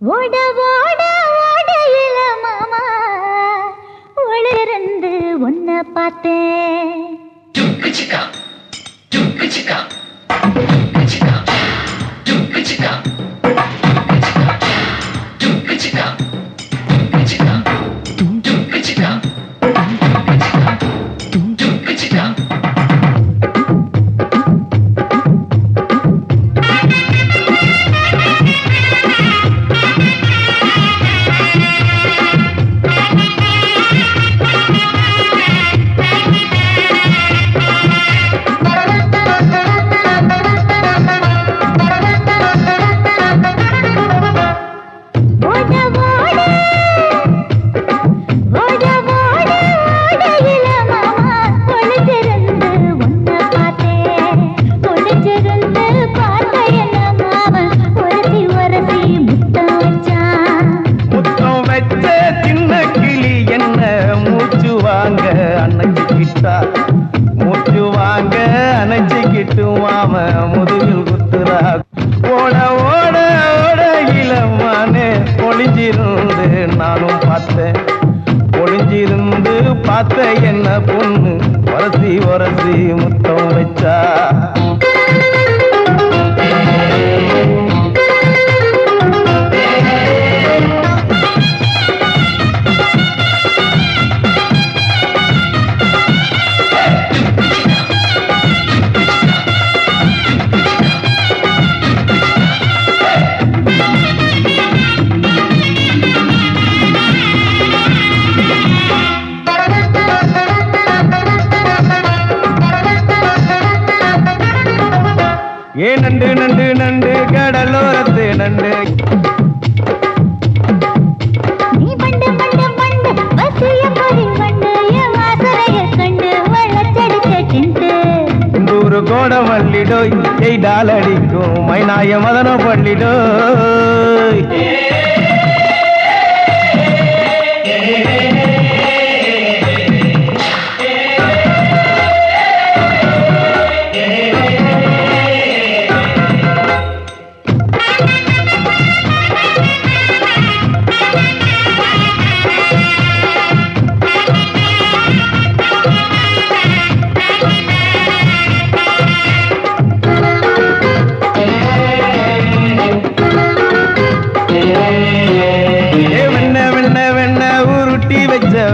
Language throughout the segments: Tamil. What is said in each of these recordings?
ஓட ஓட ஓடையில மாமா ஒளிருந்து உன்னை பார்த்தேன். டுங்கு சிக்கா டுங்கு சிக்கா டுங்கு சிக்கா டுங்கு சிக்கா டுங்கு சிக்கா டுங்கு சிக்கா டுங்கு சிக்கா டுங்கு சிக்கா மூச்சு வாங்க அணைச்சிக்கிட்டு மாம முதுகில் குத்துறா. ஓட ஓட ஓட இளமானே ஒளிஞ்சிருந்து நானும் பார்த்தேன். ஒளிஞ்சிருந்து பார்த்த என்ன பொண்ணு வரசி வரசி முத்தம் வச்சா. ஏ நண்டு நண்டு நண்டு கடலோரத்து நண்டு. நீ பண்டு பண்டு பண்டு வசிய பறி பண்டு என் வாசரைய கண்டு வளச்சடிச்ச சிண்டு. இந்தூரு கோட மல்லிடோய் எய்டால் அடிக்கும் மைனாய மதன பள்ளிடோய்.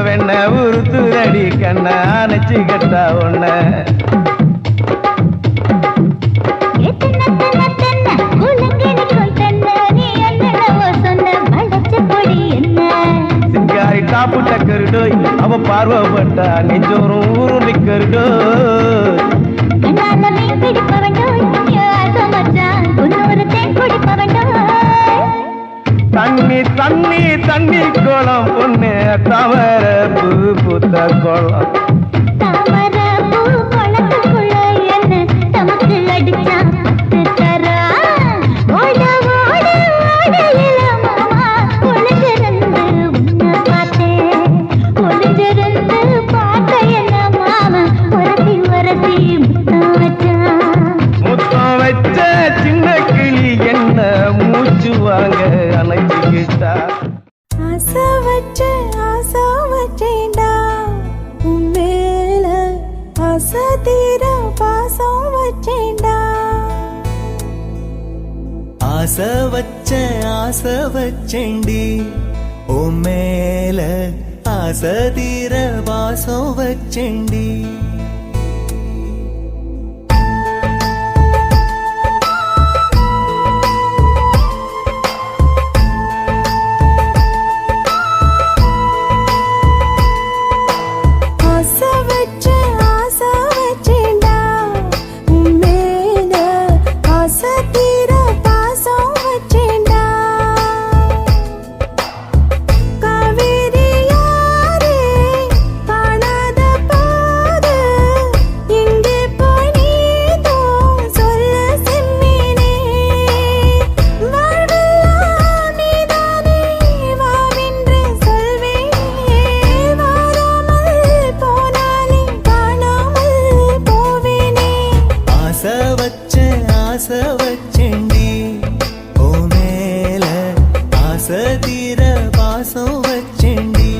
வெண்ண உருத்துரடி கண்ண அணைச்சி கட்டா ஒண்ண. சிங்காரி டாப்பு டக்கருடோய் அவ பார்வப்பட்டா நெஞ்சோறும் ஊரு நிக்கருடோய். தண்ணி தண்ணி தண்ணி கோலம் பொண்ணு தவற பூ பூத்த கோலம். தாமர பூ குளத்துக்குள்ள என்ன தமக்கு அடிச்சா தரா. ஓட ஓட ஓடையில மாமா ஒளிஞ்சிருந்து உன்னை பார்த்தேன். ஒளிஞ்சிருந்து பார்த்த என்ன மாமா வரசி வரசி முத்தம் வச்சான். முத்தம் வச்ச சின்ன கிளி என்ன மூச்சு வாங்க அணைச்சிக்கிட்டா. ஆசை வச்சேன்டா உன் மேல ஆசை தீர பாசம் வச்சேன்டா. ஆசை வச்சேண்டி உன் மேல ஆசை தீர பாசம் வச்சேண்டி. ஆசை வச்சேண்டி ஓ மேல ஆசை ஆசை தீர பாசம் வச்சேண்டி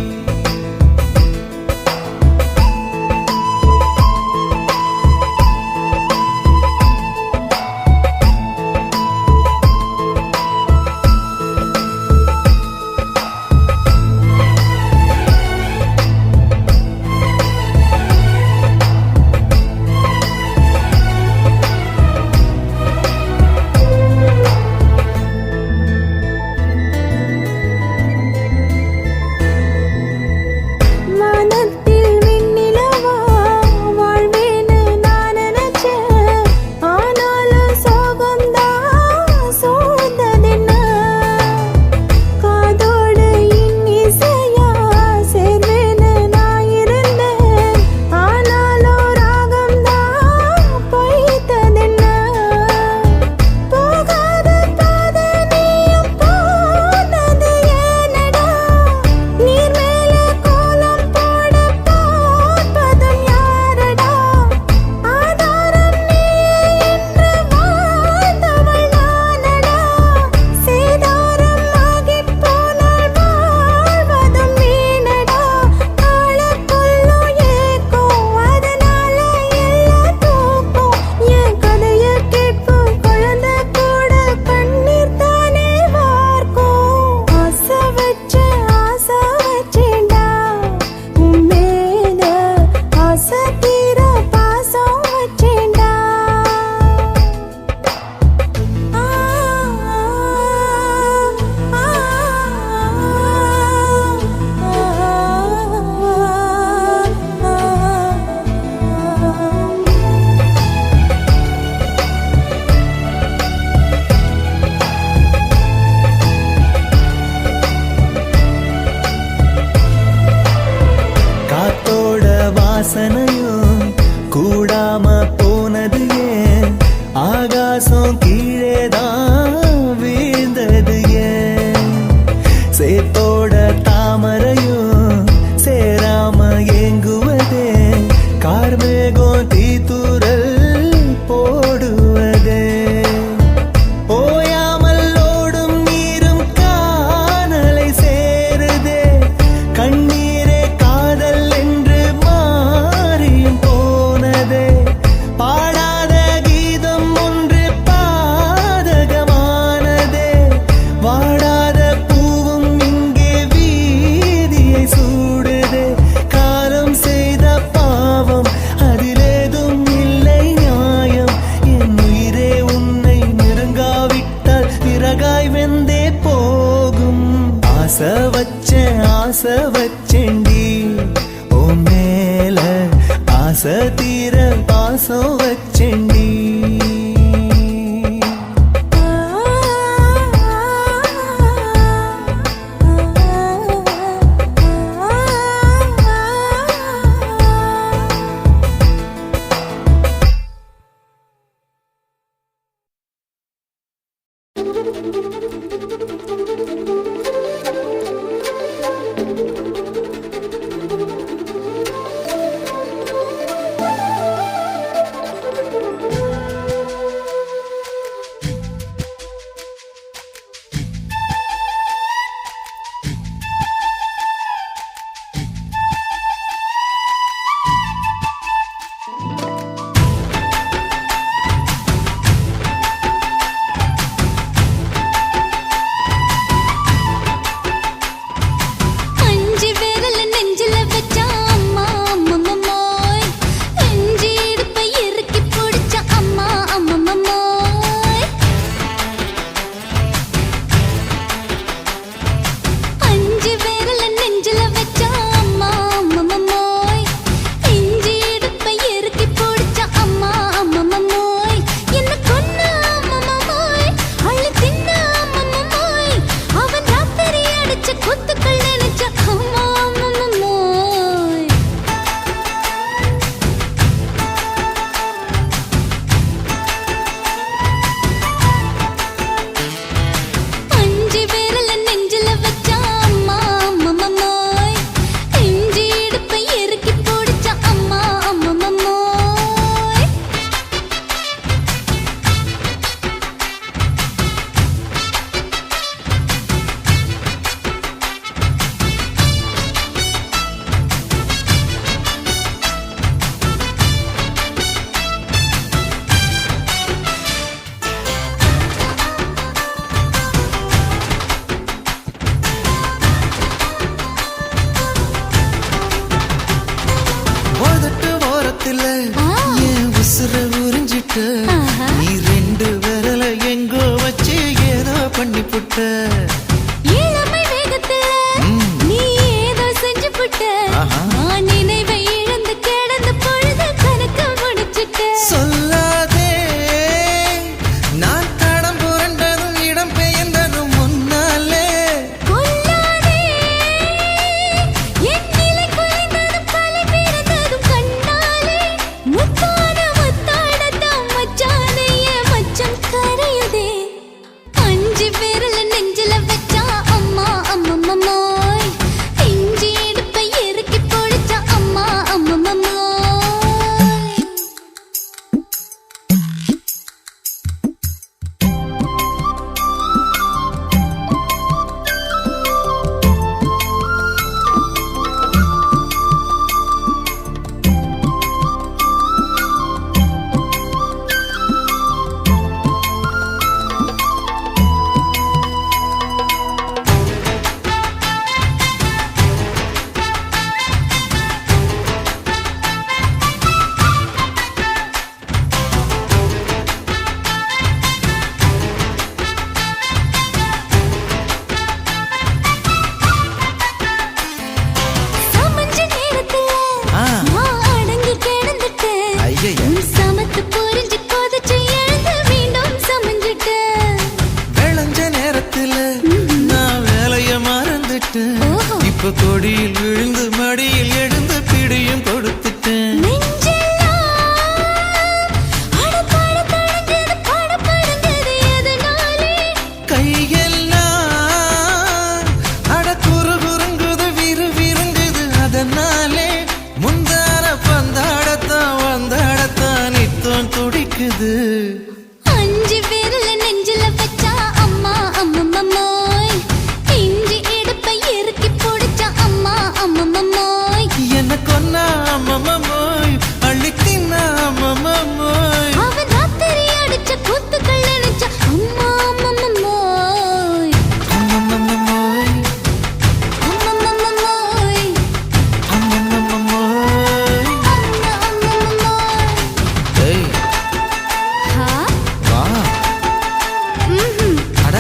வாசனையும் கூடாம போனது ஏன் ஆகாசம் கீழேதான் வீழ்ந்தது ஏன் சேத்தோட தாமரையும் சேராம ஏங்குவதே கார்மேகம் தீத்துரல் போடுவதே ஓயாமல் ஓடும் நீரும் காணலை சேருதே கண்ணீரே காதல் என்று மாறியும் போனதே பாடாத கீதம் ஒன்று பாதகமானதே வாடாத பூவும் இங்கே வீதியை சூடுதே காலம் செய்த பாவம் அதிலேதும் இல்லை நியாயம் என் உயிரே உன்னை நெருங்காவிட்டால் பிறகாய் வெந்தே போகும் ஆசை வச்சேண்டி ஓ மேல ஆசை தீர பாசம் வச்சேண்டி புட்ட இளமை வேகத்துல நீ ஏதோ செஞ்சு புட்ட நான் நினைவை இழந்து கிடந்த பொழுது கணக்கு முடிச்சிட்ட சொல்லாதே நான் தடம் புரண்டதும் இடம் பெயர்ந்ததும் முன்னாலே கொல்லாதே என் நிலை குறைந்ததும் தலை பிறந்ததும் கண்ணாலே முத்தான முத்தாடத்தான் மச்சானைய மச்சம் கரையுதே அஞ்சு விரல நெஞ்சில வச்சா அம்மா அம்மம்மோய் இஞ்சி இடுப்பை இறுக்கி பொடிச்சா அம்மா அம்மம்மோய் சமஞ்ச நேரத்துல நான் அடங்கி கிடந்துட்டேன் ஐயைய. உன் சமத்து புரிஞ்சு கொதிச்சு எழுந்து மீண்டும் சமஞ்சிட்டேன் விளைஞ்ச நேரத்துல நான் வேலைய மறந்துட்டேன் ஓஹோ. இப்ப கொடியில் விழுந்து மடியில் எழுந்து பிடியும் கொடுத்துட்டேன் நெஞ்செல்லாம் அடப்பாட தடஞ்சது படபடங்குது எதனாலே கையெல்லாம் அட குறுகுறுங்குது விறுவிறுங்குது அதனாலே முந்தான பந்தாடத்தான் வந்தாடத்தான் நித்தம் துடிக்குது அஞ்சு விரல நெஞ்சில வச்சா அம்மா அம்மம்மோய் இஞ்சி இடுப்பை இறுக்கி பொடிச்சா அம்மா அம்மம்மோய் என்ன கொன்னா அம்மம்மோய் அள்ளி தின்னா அம்மம்மோய் அவன் ராத்திரி அடிச்ச கூத்துக்கள் நினைச்ச அம்மா அம்மம்மோய் அம்மம்மோய் அம்மம்மோய் அம்மம்மோய் அம்மா அம்மம்மோய் ஏய் ஹா வா ம்ஹும் அட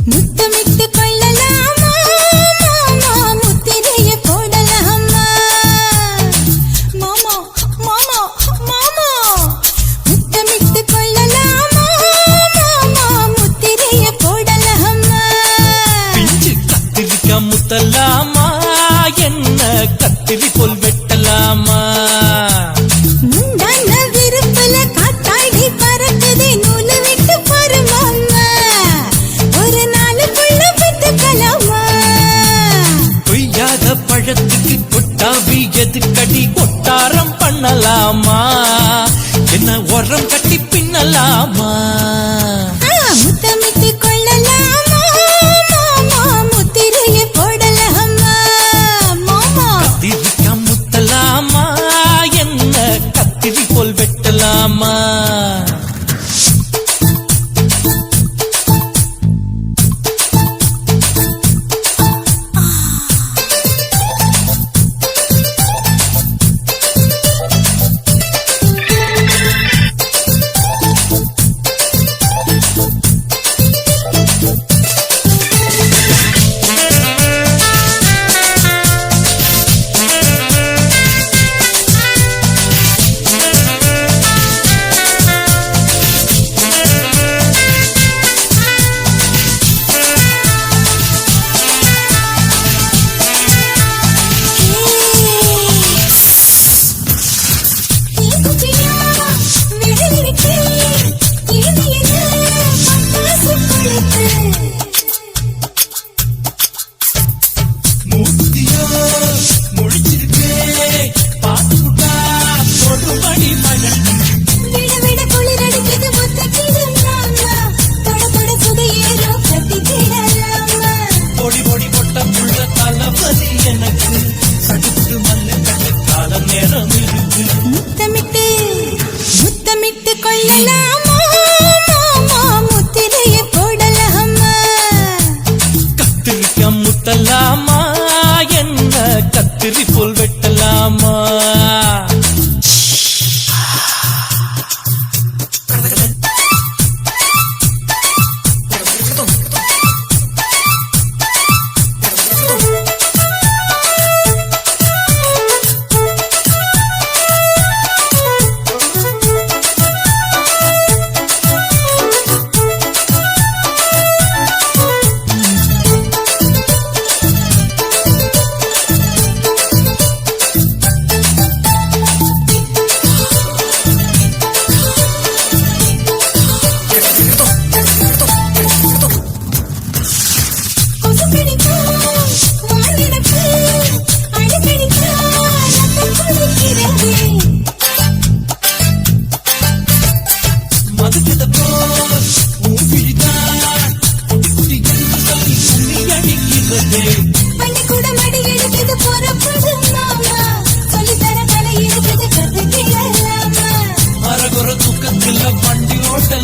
முத்தமிட்டு கொள்ளலாமா மாமா முத்திரைய போடலாமா மாமா மாமா மாமா முத்தமிட்டு கொள்ளலாமா மாமா முத்திரைய போடலாமா பிஞ்சு கத்திரிக்காய் முத்தலாமா என்ன கத்திரி போல் வெட்டலாமா முந்தான விருப்பல காத்தாடி பறக்குதே நூலு விட்டு பாரு மாமா ஒரு நாளுக்குள்ள பெற்றுக்கலாமா கொய்யாத பழத்துக்கு கொட்டாவி எதுக்கடி கொட்டாரம் பண்ணலாமா என்ன உரம் கட்டி பின்னலாமா முத்தமிட்டு கொள்ளலாமா மாமா முத்திரைய போடலாமா மாமா கத்திரிக்காய் முத்தலாமா என்ன கத்திரி போல் வெட்டலாமா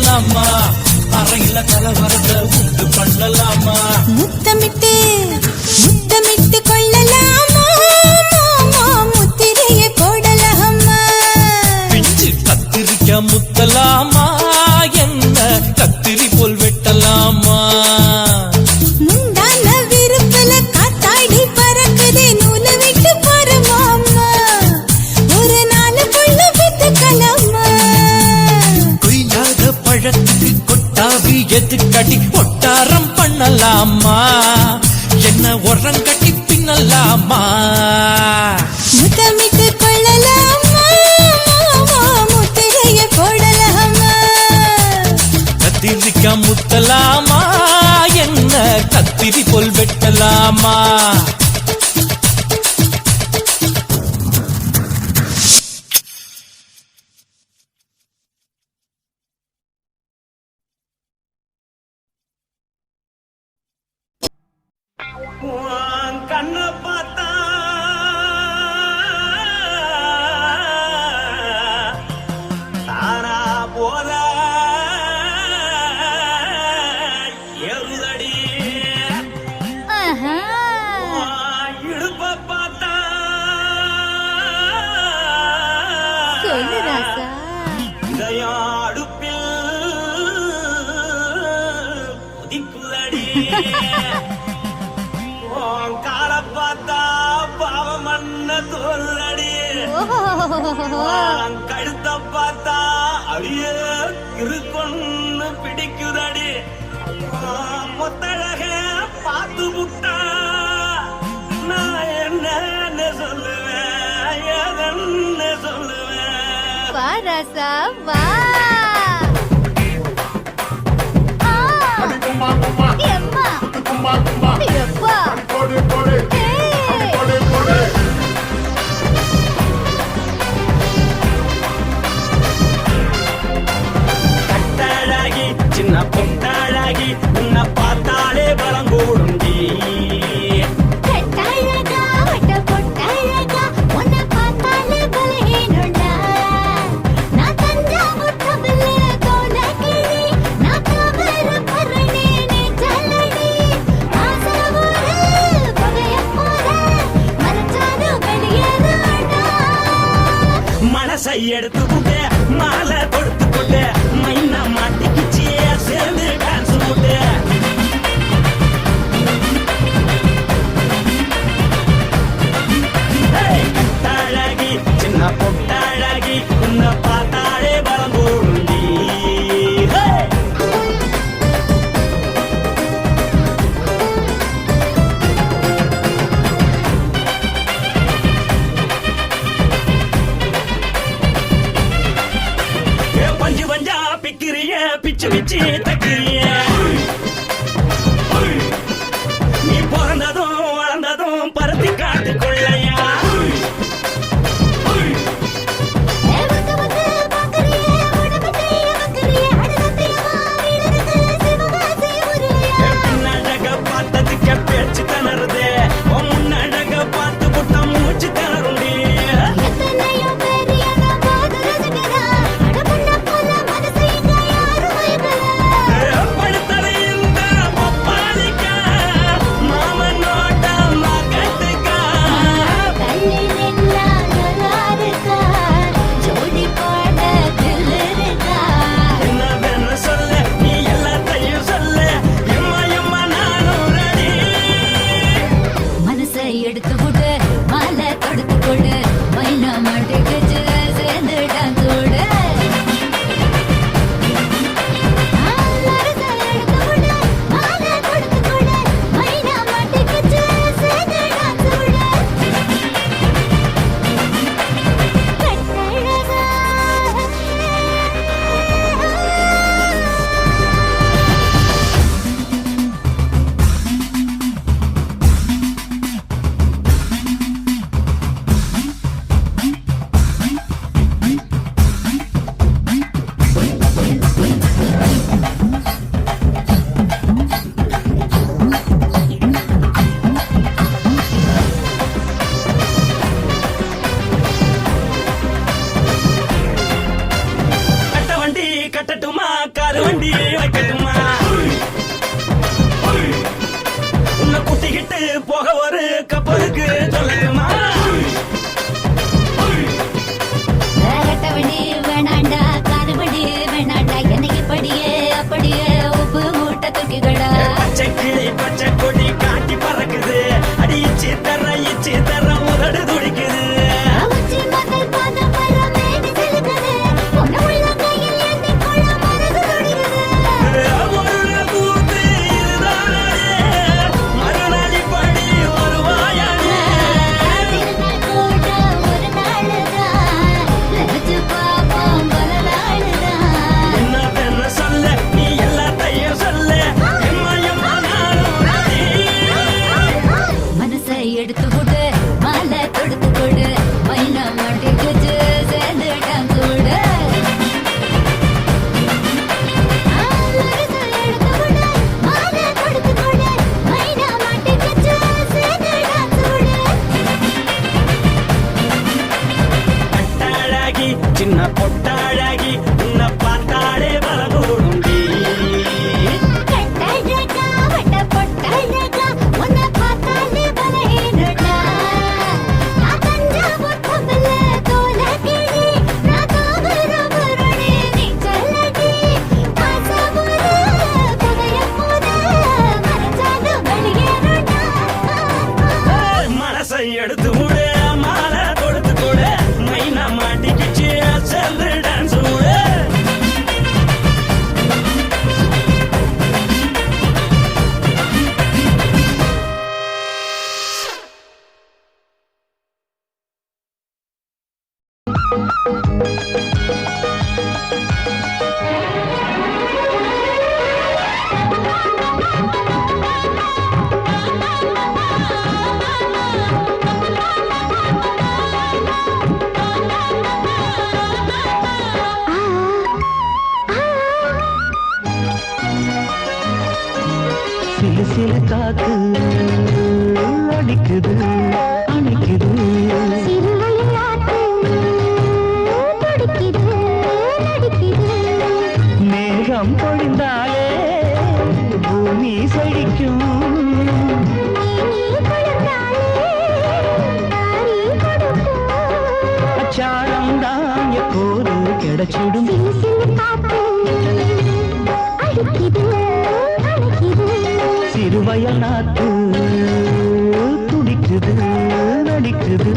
சொல்லலாமா அறையில கலவரத்தை உண்டு பண்ணலாமா முத்தமிட்டு முத்தமிட்டு கொள்ளலாமா முத்திரைய போடலாமா பிஞ்சு கத்திரிக்க முத்தலாமா என்ன கத்திரி போல் வெட்டலாமா முந்தான விருப்பல காத்தாடி பறக்குதே நூலை விட்டு போறமாமா ஒரு நாள் புள்ள வித்துக்கலாமா கொய்யாத பழத்துக்கு கொட்டாவி எதுக்கடி ஒட்டாரம் பண்ணலாமா என்ன உரங்கட்டி பின்னலாமா முத்தமிட்டு கொள்ளலாமா முத்திரைய போடலாமா கத்திரிக்க முத்தலாமா என்ன கத்திரி போல் வெட்டலாமா கண்ண பார்த்தா தானா போத எருதடி இடுப்ப பார்த்தா சொல்லு ராசா. இதயம் அடுப்பில் உதிக்குதடி கால பார்த்தா பாவம் மண்ண தோல்றடி கழுத்த பார்த்தா அடியே இருக்குன்னு பிடிக்குதடி மொத்தழக பார்த்து விட்டா நான் என்ன சொல்லுவேன் எதன்னு சொல்லுவேன் வா ராசா வா. எம்மா. எப்பா. ஏய். கட்டழகி சின்ன பொட்டழகி உன்னை பார்த்தாலே பலம் கூடுண்டி கட்டழகா, வட்ட பொட்டழகா, உன்னை பார்த்தாலே பலஹீனம்டா. நான் தஞ்சாவூர் தவில கோலக்கிளி, நான் தவற பரணி நீச்சலடி. ஆசையூரு புகையப் போல, மறைச்சாலும் வெளியேறாடா. மனசை எடுத்து புட்டு மாலை கொடுத்து புட்டு மைனா மாட்டிக்கிச்சு சேர்ந்து டான்ஸ் போட்டு கட்டழகி சின்ன பொட்டழகி உன்னை பார்த்தாலே பலம் கூடுண்டி பஞ்சு பஞ்சா பிக்கிறிய பிச்சு பிச்சு தக்கிறிய நீ பிறந்ததும் வளர்ந்ததும் பருத்தி காட்டு கொள்ளையா வந்து வந்து பார்க்கறியே, உடம்பு செய்ய வைக்கறியே, அடசத்தியமா வீடுக்கு சிவகாசி உருளையா. பின்னழக பார்த்ததுக்கு பேச்சு திணறுது முன்னழக பார்த்து புட்ட மூச்சு திணறுண்டி எத்தனையோ பேர் என்ன பார்த்து ரசிக்கிறா. அட பொண்ண போல மனசை இங்க யாரும் வைக்கல. படுத்த மாறு வண்டி வைக்கட்டுமா உன்னை குத்திக்கிட்டு போக ஒரு கப்பலுக்கு சொல்லட்டுமா வேகட்டவண்டி வேணாண்டா காதுபடி வேணாண்டா என்னைக்கு படியே அப்படியே உப்பு மூட்டை தூக்கிக்கடா பச்சை கிளி பச்சை கொடி காட்டி பறக்குது அடி இச்சி தர உதடு துடிக்குது உச்சி மகள் பாதம் வர மேனி சிலுக்குது பொண்ணு உள்ள கையில் ஏந்தி கொள்ள மனசு துடிக்குது ஒரு கூத்து இதுதானே மறுநாளி படி வருவாயானே திருநாள் கூட ஒரு நாளுதான் நினைச்சு பாப்போம் பல நாளுதான் என்ன பெண்ண சொல்ல நீ எல்லாத்தையும் சொல்ல எம்மா நானும் ராணி மனசை எடுத்து கொடு மாலை தொடுத்து கொடு மைனா மாட்டி குச்சு சேர்ந்துட்டான் கூட மனசை எடுத்து கொடு மாலை தொடுத்து கொடு மைனா மாட்டி குச்சு சேர்ந்துட்டான் கூட பட்டாழகி சின்ன பொட்டாழகி உன்னை பார்த்தாலே பலகூடுண்டி கட்டழகா வட்ட பொட்டழகா உன்னை பார்த்தாலே பலஹீனடா நான் தஞ்சாவூர் கமல தோலகிரி நான் தாமிரபரணி நீ சொல்லடி ஆசைமுற புதையமுற மனசாலும் வெளியேறடா மனசை எடுத்து விடு மாலை தொடுத்து கொடு மைனா மாட்டிக்கிச்சு சேர்ந்து டான்ஸ் விடு சிலு சிலு காத்து அடிக்குது அணைக்குது சிறுவிளையாட்டு துடிக்குது நடிக்குது மேகம் பொழிந்தாலே பூமி செழிக்கும் நீ குளிர்ந்தாலே தாரி கொடுக்கும் அச்சாரம் தான் எப்போது கிடைச்சிடும் சிலு சிலு காத்து அடிக்குது அணைக்குது சிறுவயல் நாத்து துடிக்குது நடிக்குது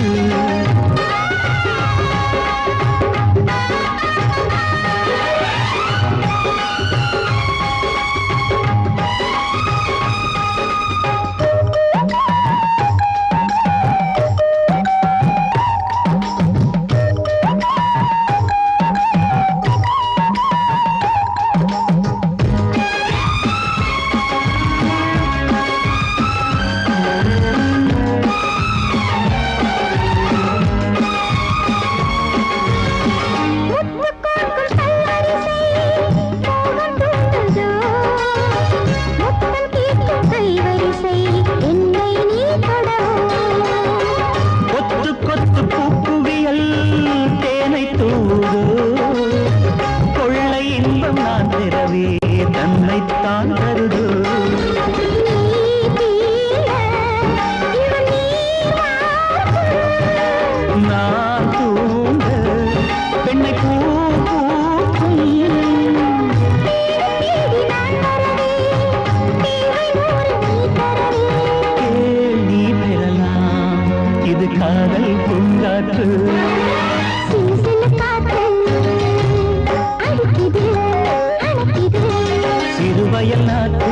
கொத்து கொத்து பூக்குவியல் தேனை தூதோ கொள்ளை இன்பம் நான் பெறவே தன்னைத்தான் தருதோ நான் தூங்க பெண்ணை பூ பூக்கும் கேள் நீ பெறலாம் இது காதல் பூங்காற்று சிறுவயல் நாட்டு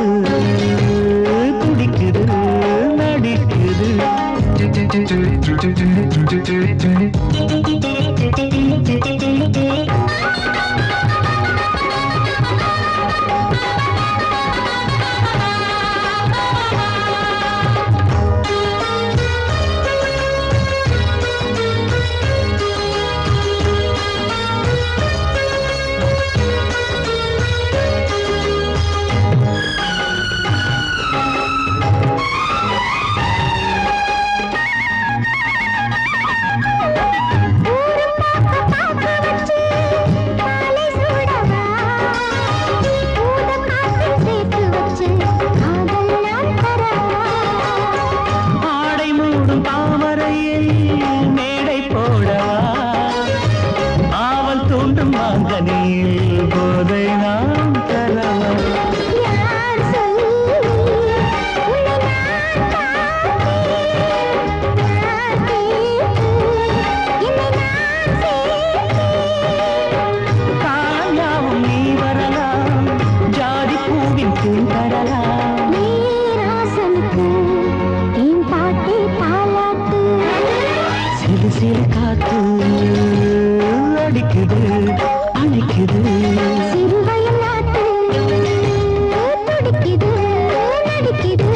சிந்தும் மாங்கனியில் போதை நான் தரவா யார் சொல்லி உன்னை நான் பார்த்தேன் யார் கேட்டு என்னை நான் சேர்த்தேன் காயாவும் நீ வரலாம் ஜாதி பூவின் தேன் தரலாம் நீராசனுக்கு என் பாட்டே தாலாட்டு சிறு சிறு காத்து அடிக்குது அணைக்குது சிறுவயல் நாட்டு துடிக்குது நடிக்குது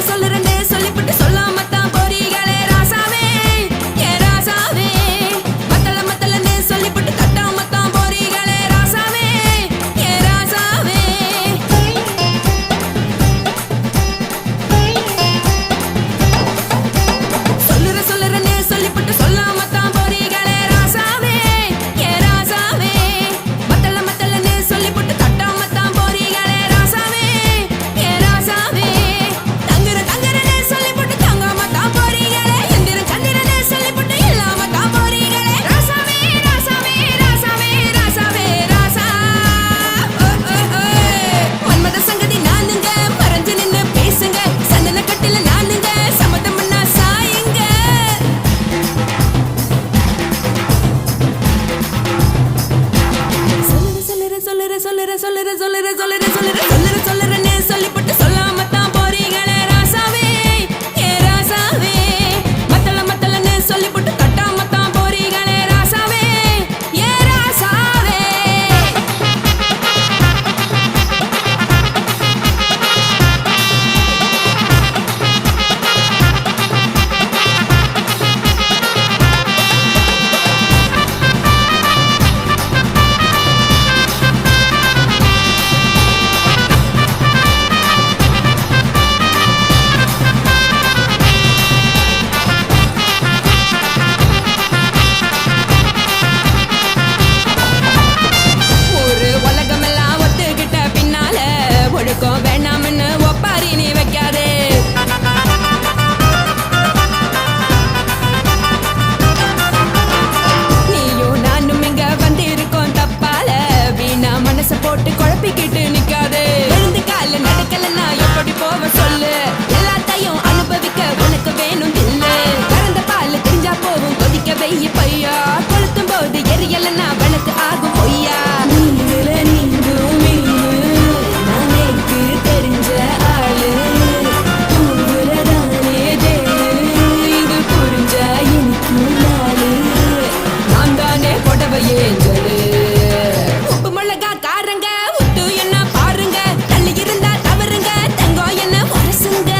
சொல்லுறேன்னு சொல்லிப்புட்டு சொல்லாமத்தான் போறீங்களே ராசாவே ஏ ராசாவே மத்தலன்னு சொல்லிப்புட்டு தட்டாமத்தான் போறீங்களே ராசாவே ஏ ராசாவே சொல்லுறேன்னு சொல்லிப்புட்டு சொல்லாமத்தான் போறீங்களே ராசாவே ஏ ராசாவே மத்தலன்னு சொல்லிப்புட்டு தட்டாமத்தான் போறீங்களே ராசாவே ஏ ராசாவே தங்குறன்னு சொல்லிப்புட்டு தங்காமத்தான் போறீங்களே எந்திரன் சந்திரன்னு சொல்லிப்புட்டு இல்லாமத்தான் போறீங்களே ராசாவே ராசாவே ராசாவே ராசாவே ராசா மன்மத சங்கதி நானுங்க மறைஞ்சு நின்னு பேசுங்க சந்தன கட்டில நானுங்க சம்மதம்னா சாயுங்க சொல்லுறேன்னு சொல்லிப்புட்டு சொல்லாமத்தான் போறீங்களே ராசாவே ஏ ராசாவே மத்தலன்னு சொல்லிப்புட்டு தட்டாமத்தான் போறீங்களே ராசாவே ஏ ராசாவே ஒரு உலகமெல்லாம் ஒத்துக்கிட்ட பின்னால ஒழுக்கம் வேண்டாம்னு ஒப்பாரி நீ வைக்காதே நீயும் நானும் இங்க வந்திருக்கோம் தப்பால வீணா மனச போட்டு குழப்பிக்கிட்டு நிக்காதே எழுந்து கால நடக்கலன்னா எப்படி போவ சொல்லு எல்லாத்தையும் அனுபவிக்க உனக்கு வேணும் இல்ல கறந்த பால் தெரிஞ்சா போகும் கொதிக்க வெய்ய பையா கொளுத்தும் போது எரியலன்னா வனக்கு ஆகும் பொய்யா நீங்கள நீங்கும் மீனு நானேக்கு தெரிஞ்ச ஆளு உங்களதானே தேடு இது புரிஞ்சா எனக்கு நாளு நான் தானே புடவையே சொல்லு உப்பு மிளகா காரங்க உத்து என்ன பாருங்க தள்ளி இருந்தா தவறுங்க தங்கம் என்ன வரசுங்க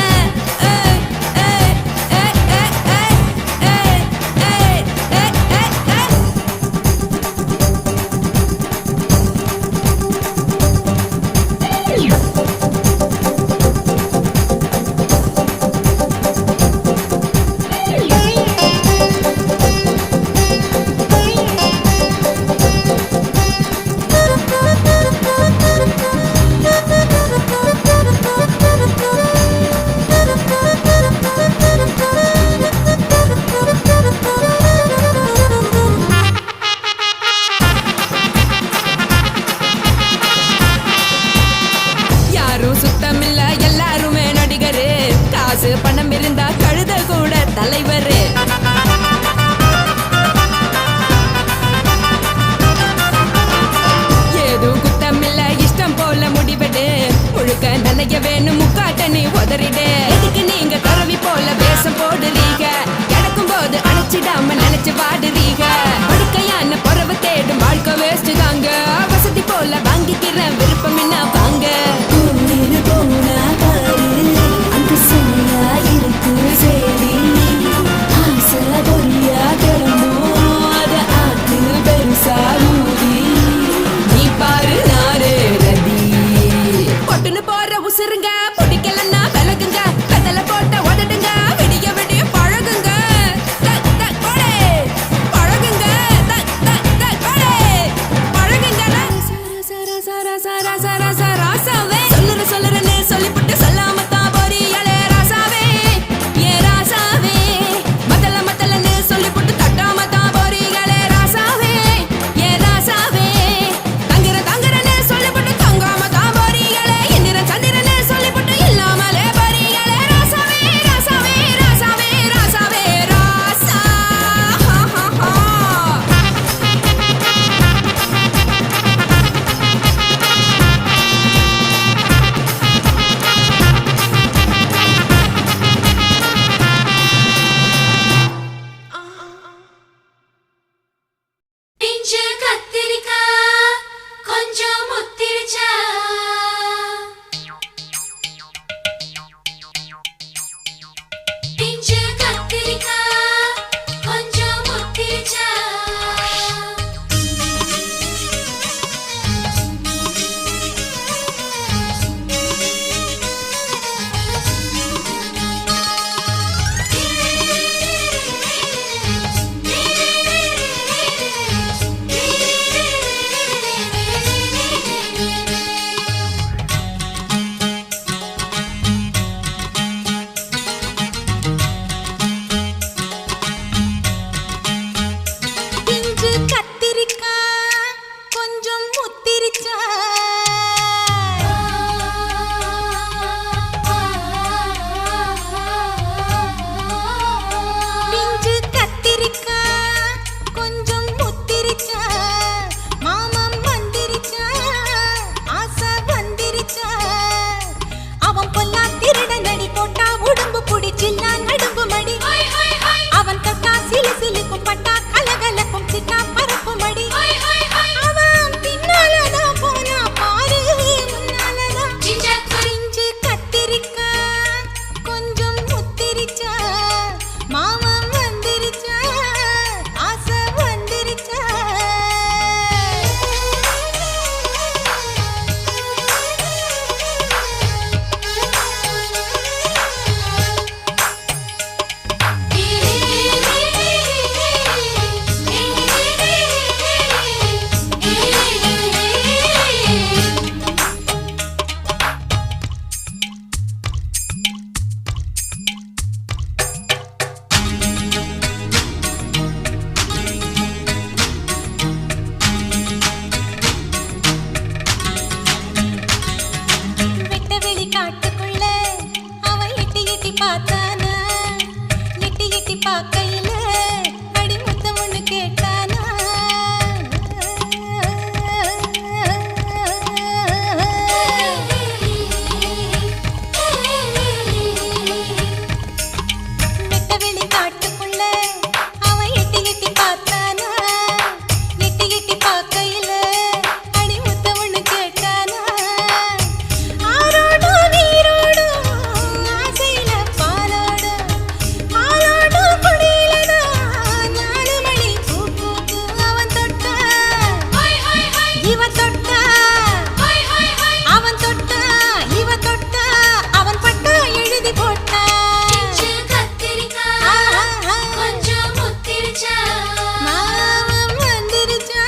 யாரும் சுத்தமில்ல எல்லாருமே நடிகரு காசு பணம் இருந்தா கழுத கூட தலைவரு ஏதும் குத்தமில்ல இஷ்டம் போல முடிவெடு முழுக்க நனைய வேணும் முக்காட்ட நீ உதறிடு எதுக்கு நீங்க துறவி போல வேஷம் போடுறீங்க கிடக்கும் போது அணைச்சிடாம நினைச்சு வாடுறீங்க படுக்கையான பொறவை தேடும் வாழ்க்கை வேஸ்ட் தாங்க வசதி போல வாங்கிக்கிறேன் விருப்பம் என்ன வாங்க போனா பாரு அங்கு சரியா இருக்கு சரி ஆசை பொரியா கிளம்பும் அத ஆத்து பெருசா ஊதி ராசா ராசா ராசா ராசாவே சொல்லுறனே சொல்லிப்புட்டு சொல்லாமத்தான் போறியாளே ராசாவே ஏ ராசாவே மத்தலன்னு சொல்லிப்புட்டு தட்டாமத்தான் போறியாளே ராசாவே ஏ ராசாவே தங்குறனே சொல்லிப்புட்டு தங்காமத்தான் போறியாளே இந்திரன் சந்திரனே சொல்லிப்புட்டு இல்லாமலே போறியாளே ராசாவே ராசாவே ராசாவே ராசாவே ராசா பிஞ்சு கத்திரிக்கா கொஞ்சம் முத்திருச்சா பிஞ்சு கத்திரிக்கா கொஞ்சம் முத்திருச்சா பிஞ்சு கத்திரிக்கா கொஞ்சம் முத்திருச்சா பிஞ்சு கத்திரிக்கா கொஞ்சம் முத்திருச்சா மாமம் வந்திருச்சா ஆசை வந்திருச்சா அவன் பொல்லா திருட நடி போட்டா உடம்பு புடிச்சில்லா நடும்பு மடி அவன் தொட்டா சிலு சிலுக்கும் பட்டா கலகலக்கும் சிட்டா பறக்கும் மடி அவன் பின்னாலதான் போனா பாரு முன்னாலதான் பிஞ்சு கத்திரிக்கா கொஞ்சம் முத்திருச்சா மாமம் வந்திருச்சா ஆசை வந்திருச்சா வெட்ட வெளி காட்டுக்குள்ள அவன் எட்டி எட்டி பார்த்தானா எட்டி எட்டி பார்க்கையில அடி முத்தம் ஒண்ணு கேட்டானா வெட்ட வெளி காட்டுக்குள்ள அவன் எட்டி எட்டி பார்த்தானா எட்டி எட்டி பார்க்கையில அடி முத்தம் ஒண்ணு கேட்டானா ஆரோடு நீரோடு ஆசையில பாலோடு பாலோடு குடியிலதான் 4 மணி பூ பூத்து அவன் தொட்டா இவ தொட்டா அவன் தொட்டா இவ தொட்டா அவன் பட்டா எழுதி போட்டா கொஞ்சம் முத்திருச்சா மாமம் வந்திருச்சா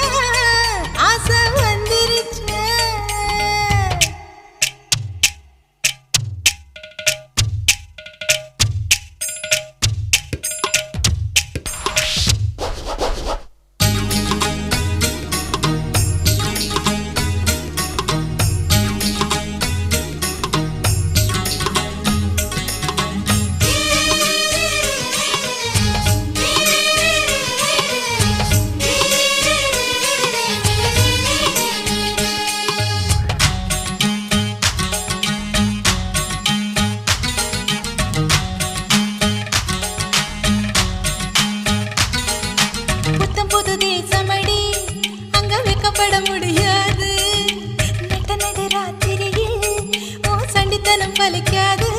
ஆசை வந்திருச்சா புத்தம் புது தேசமடி அங்க வைக்கப்பட முடியாது நட்ட நடு ராத்திரியில் ஓ சண்டித்தனம் பலிக்காது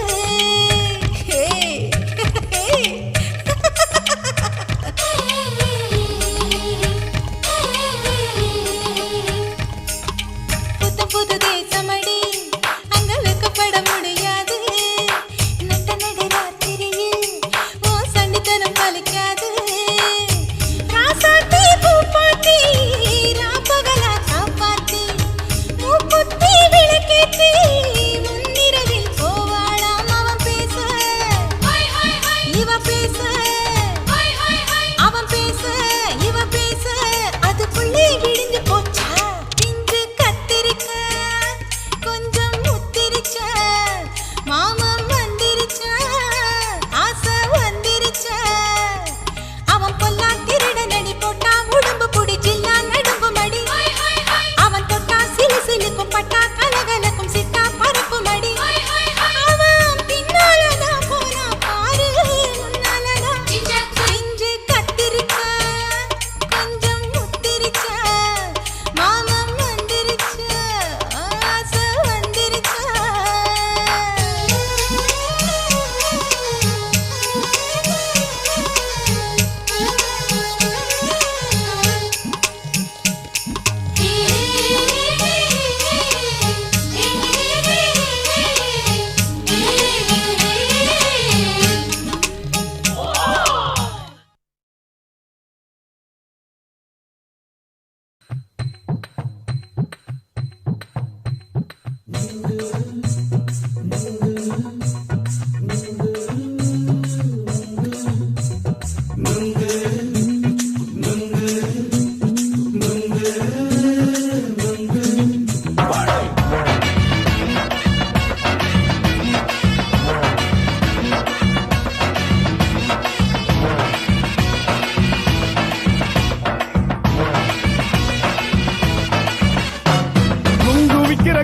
புத்தம் புது தேசமடி அங்க வைக்கப்பட முடியாது நட்ட நடு ராத்திரியில் ஓ சண்டித்தனம் பலிக்காது ராசாத்தி பூ பாட்டி ராப்பகலா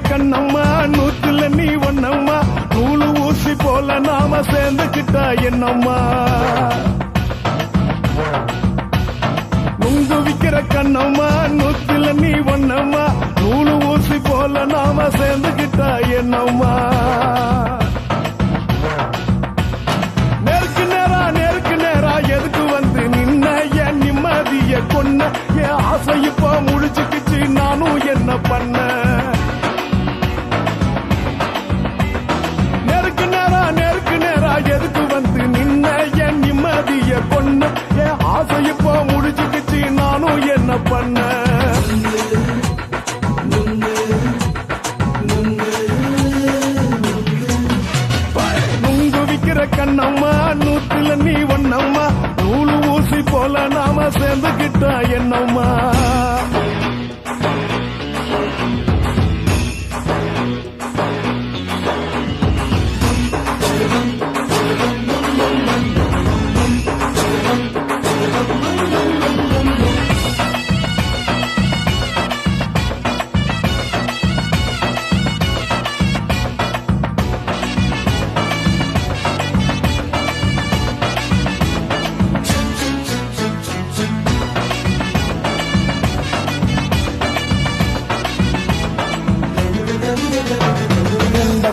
கண்ணம்மா நூத்துல நீ ஒண்ணம்மா நூலு ஊசி போல நாம சேர்ந்துக்கிட்டா என்னம்மா நுங்கு விக்கிற கண்ணம்மா நூத்துல நீ ஒண்ணம்மா நூலு ஊசி போல நாம சேர்ந்துக்கிட்டா என்னம்மா நேருக்கு நேரா எதுக்கு வந்து நின்ன என் நிம்மதிய கொன்ன என் ஆசை இப்ப முடிச்சுக்கிச்சு நானும் என்ன பண்ண நேருக்கு நேரா எதுக்கு வந்து நின்ன என் நிம்மதிய கொன்ன என் ஆசை இப்ப முடிச்சுக்கிச்சு நானும் என்ன பண்ண கண்ணம்மா நூத்துல நீ ஒண்ணம்மா நூலு ஊசி போல நாம சேர்ந்துக்கிட்டா என்னம்மா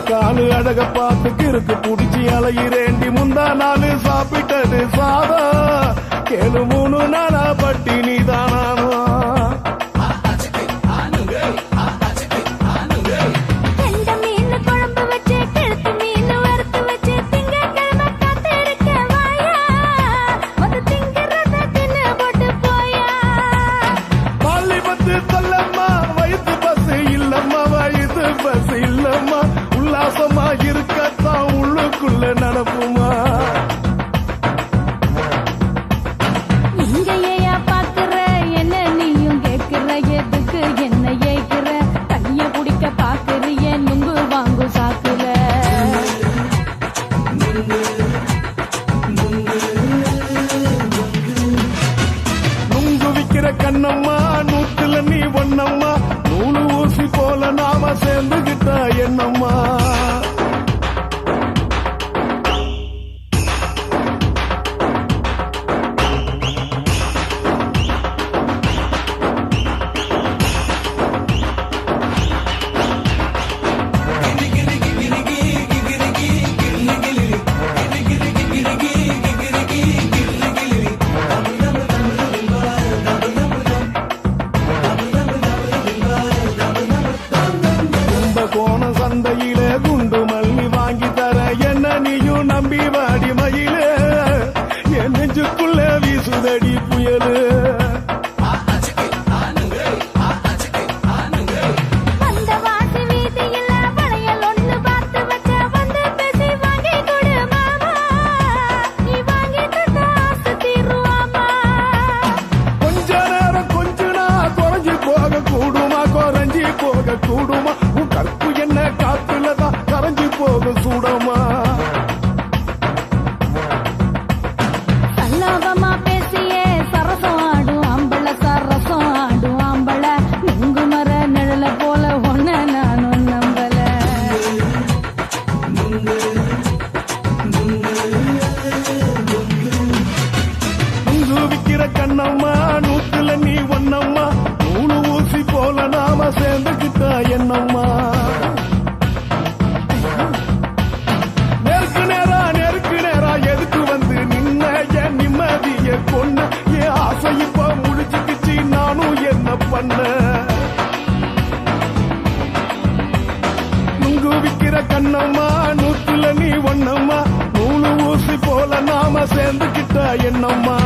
காலு அழக பார்த்து கிறுக்கு புடிச்சி அலையிறேண்டி முந்தா நாலு சாப்பிட்டது சாதா கேளு 3 நாளா பட்டினி தானானோ சொல்லம்மா வயது பஸ் இல்லம்மா வயது பஸ் இல்லம்மா உல்லாசமா இருக்கத்தான் உள்ளுக்குள்ள நடப்புமா இங்கேயா பாக்குற என்ன நீயும் கேக்குற எதுக்கு என்ன ஏக்குற கைய பிடிக்க பாக்குறிய நுங்கு வாங்கு சாக்குற நுங்கு விக்கிற கண்ணம்மா நூத்துல நீ ஒண்ணம்மா நூலு ஊசி போல நாம சேர்ந்துகிட்டா என்னம்மா சந்தையிலே குண்டு மல்லி வாங்கி தர என்ன நீயும் நம்பி வாடி மயிலே என் நெஞ்சுக்குள்ள வீசுதடி புயலு கொஞ்ச நேரம் கொஞ்ச நான் குறைஞ்சி போக கூடுமா குறைஞ்சி போக கூடுமா உன் கற்பு என்ன காத்துலதான் கரைஞ்சி போக சூடமா சல்லாபமா பேசியே சரசம் ஆடும் ஆம்பள சரசம் ஆடும் ஆம்பள நுங்கு மர நிழல போல ஒன்ன நானும் நம்பல நுங்கு விக்கிற கண்ணம்மா நூத்துல நீ ஒண்ணம்மா நூலு ஊசி போல நாம சேர்ந்துக்கிட்டா என்னம்மா நேருக்கு நேரா எதுக்கு வந்து நின்ன என் நிம்மதிய கொன்ன என் ஆசை இப்ப முடிச்சுக்கிச்சு நானும் என்ன பண்ண நுங்கு விக்கிற கண்ணம்மா நூத்துல நீ ஒண்ணம்மா நூலு ஊசி போல நாம சேர்ந்துக்கிட்டா என்னம்மா